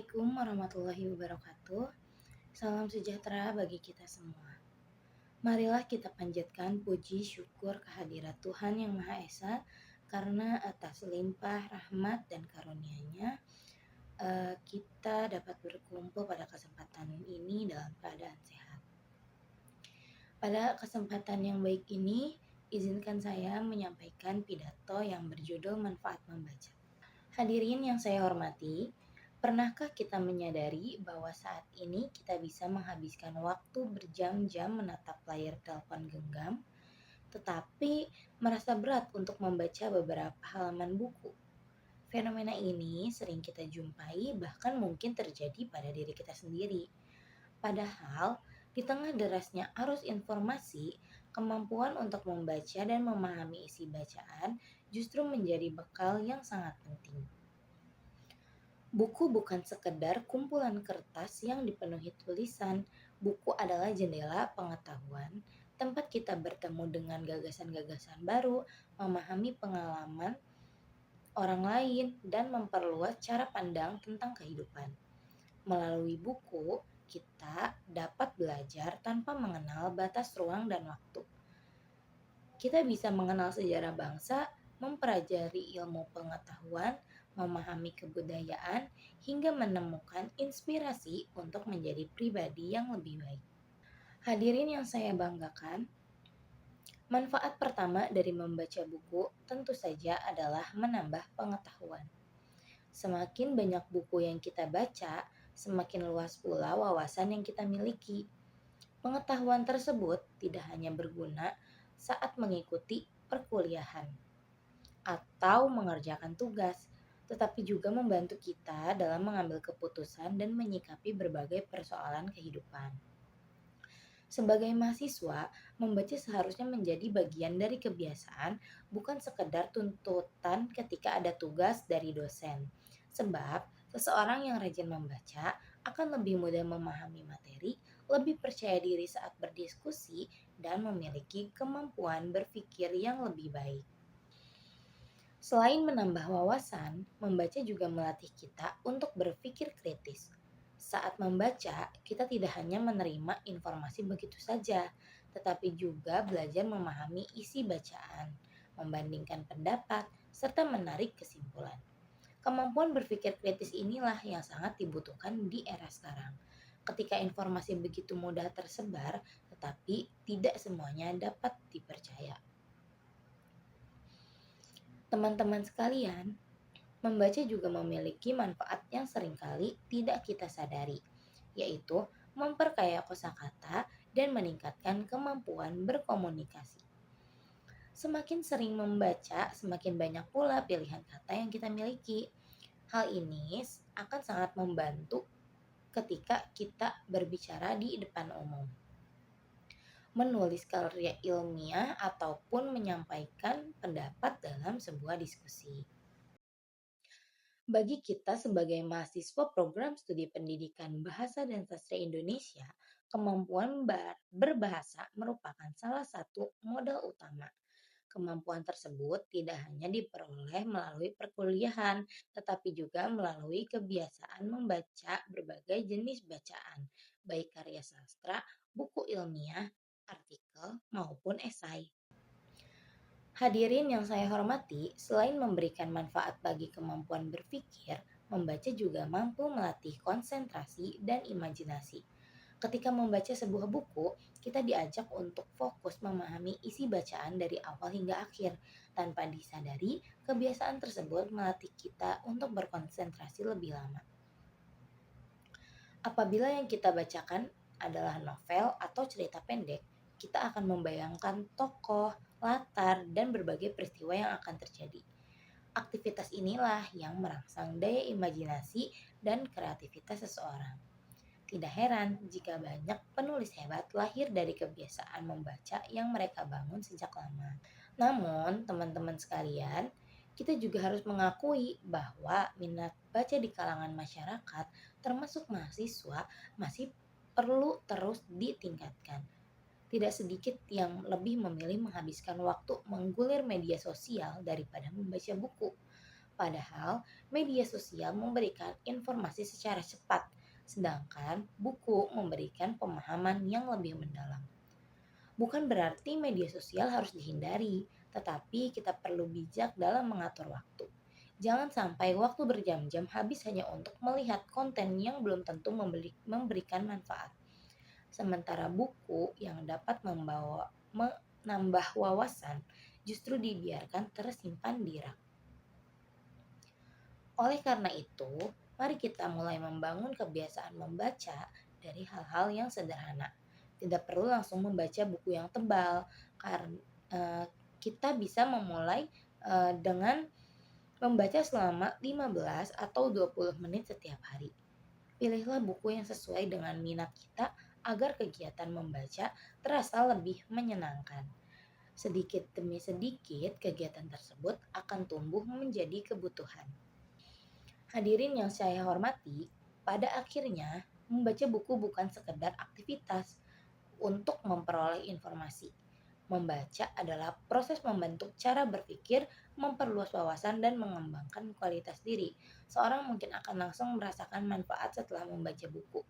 Assalamualaikum warahmatullahi wabarakatuh. Salam sejahtera bagi kita semua. Marilah kita panjatkan puji syukur kehadirat Tuhan Yang Maha Esa karena atas limpah rahmat dan karunia-Nya kita dapat berkumpul pada kesempatan ini dalam keadaan sehat. Pada kesempatan yang baik ini, izinkan saya menyampaikan pidato yang berjudul Manfaat Membaca. Hadirin yang saya hormati, pernahkah kita menyadari bahwa saat ini kita bisa menghabiskan waktu berjam-jam menatap layar telepon genggam, tetapi merasa berat untuk membaca beberapa halaman buku? Fenomena ini sering kita jumpai, bahkan mungkin terjadi pada diri kita sendiri. Padahal, di tengah derasnya arus informasi, kemampuan untuk membaca dan memahami isi bacaan justru menjadi bekal yang sangat penting. Buku bukan sekedar kumpulan kertas yang dipenuhi tulisan. Buku adalah jendela pengetahuan, tempat kita bertemu dengan gagasan-gagasan baru, memahami pengalaman orang lain, dan memperluas cara pandang tentang kehidupan. Melalui buku, kita dapat belajar tanpa mengenal batas ruang dan waktu. Kita bisa mengenal sejarah bangsa, mempelajari ilmu pengetahuan, memahami kebudayaan, hingga menemukan inspirasi untuk menjadi pribadi yang lebih baik. Hadirin yang saya banggakan, manfaat pertama dari membaca buku tentu saja adalah menambah pengetahuan. Semakin banyak buku yang kita baca, semakin luas pula wawasan yang kita miliki. Pengetahuan tersebut tidak hanya berguna saat mengikuti perkuliahan atau mengerjakan tugas, tetapi juga membantu kita dalam mengambil keputusan dan menyikapi berbagai persoalan kehidupan. Sebagai mahasiswa, membaca seharusnya menjadi bagian dari kebiasaan, bukan sekedar tuntutan ketika ada tugas dari dosen. Sebab, seseorang yang rajin membaca akan lebih mudah memahami materi, lebih percaya diri saat berdiskusi, dan memiliki kemampuan berpikir yang lebih baik. Selain menambah wawasan, membaca juga melatih kita untuk berpikir kritis. Saat membaca, kita tidak hanya menerima informasi begitu saja, tetapi juga belajar memahami isi bacaan, membandingkan pendapat, serta menarik kesimpulan. Kemampuan berpikir kritis inilah yang sangat dibutuhkan di era sekarang. Ketika informasi begitu mudah tersebar, tetapi tidak semuanya dapat dipercaya. Teman-teman sekalian, membaca juga memiliki manfaat yang seringkali tidak kita sadari, yaitu memperkaya kosakata dan meningkatkan kemampuan berkomunikasi. Semakin sering membaca, semakin banyak pula pilihan kata yang kita miliki. Hal ini akan sangat membantu ketika kita berbicara di depan umum, menulis karya ilmiah, ataupun menyampaikan pendapat dalam sebuah diskusi. Bagi kita sebagai mahasiswa program studi pendidikan Bahasa dan Sastra Indonesia, kemampuan berbahasa merupakan salah satu modal utama. Kemampuan tersebut tidak hanya diperoleh melalui perkuliahan, tetapi juga melalui kebiasaan membaca berbagai jenis bacaan, baik karya sastra, buku ilmiah, artikel, maupun esai. Hadirin yang saya hormati, selain memberikan manfaat bagi kemampuan berpikir, membaca juga mampu melatih konsentrasi dan imajinasi. Ketika membaca sebuah buku, kita diajak untuk fokus memahami isi bacaan dari awal hingga akhir. Tanpa disadari, kebiasaan tersebut melatih kita untuk berkonsentrasi lebih lama. Apabila yang kita bacakan adalah novel atau cerita pendek, kita akan membayangkan tokoh, latar, dan berbagai peristiwa yang akan terjadi. Aktivitas inilah yang merangsang daya imajinasi dan kreativitas seseorang. Tidak heran jika banyak penulis hebat lahir dari kebiasaan membaca yang mereka bangun sejak lama. Namun, teman-teman sekalian, kita juga harus mengakui bahwa minat baca di kalangan masyarakat, termasuk mahasiswa, masih perlu terus ditingkatkan. Tidak sedikit yang lebih memilih menghabiskan waktu menggulir media sosial daripada membaca buku. Padahal media sosial memberikan informasi secara cepat, sedangkan buku memberikan pemahaman yang lebih mendalam. Bukan berarti media sosial harus dihindari, tetapi kita perlu bijak dalam mengatur waktu. Jangan sampai waktu berjam-jam habis hanya untuk melihat konten yang belum tentu memberikan manfaat. Sementara buku yang dapat menambah wawasan justru dibiarkan tersimpan di rak. Oleh karena itu, mari kita mulai membangun kebiasaan membaca dari hal-hal yang sederhana. Tidak perlu langsung membaca buku yang tebal, karena kita bisa memulai dengan membaca selama 15 atau 20 menit setiap hari. Pilihlah buku yang sesuai dengan minat kita agar kegiatan membaca terasa lebih menyenangkan. Sedikit demi sedikit, kegiatan tersebut akan tumbuh menjadi kebutuhan. Hadirin yang saya hormati, pada akhirnya membaca buku bukan sekedar aktivitas untuk memperoleh informasi. Membaca adalah proses membentuk cara berpikir, memperluas wawasan, dan mengembangkan kualitas diri. Seorang mungkin akan langsung merasakan manfaat setelah membaca buku,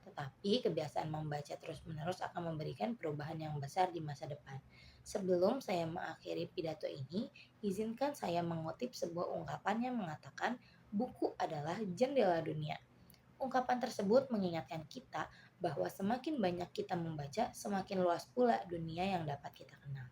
tetapi kebiasaan membaca terus-menerus akan memberikan perubahan yang besar di masa depan. Sebelum saya mengakhiri pidato ini, izinkan saya mengutip sebuah ungkapan yang mengatakan, "Buku adalah jendela dunia." Ungkapan tersebut mengingatkan kita bahwa semakin banyak kita membaca, semakin luas pula dunia yang dapat kita kenal.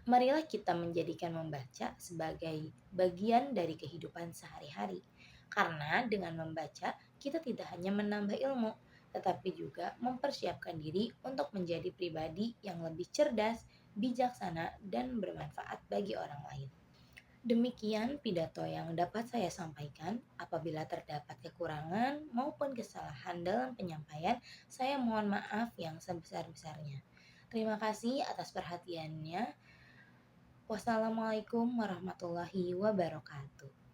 Marilah kita menjadikan membaca sebagai bagian dari kehidupan sehari-hari. Karena dengan membaca, kita tidak hanya menambah ilmu, tetapi juga mempersiapkan diri untuk menjadi pribadi yang lebih cerdas, bijaksana, dan bermanfaat bagi orang lain. Demikian pidato yang dapat saya sampaikan. Apabila terdapat kekurangan maupun kesalahan dalam penyampaian, saya mohon maaf yang sebesar-besarnya. Terima kasih atas perhatiannya. Wassalamualaikum warahmatullahi wabarakatuh.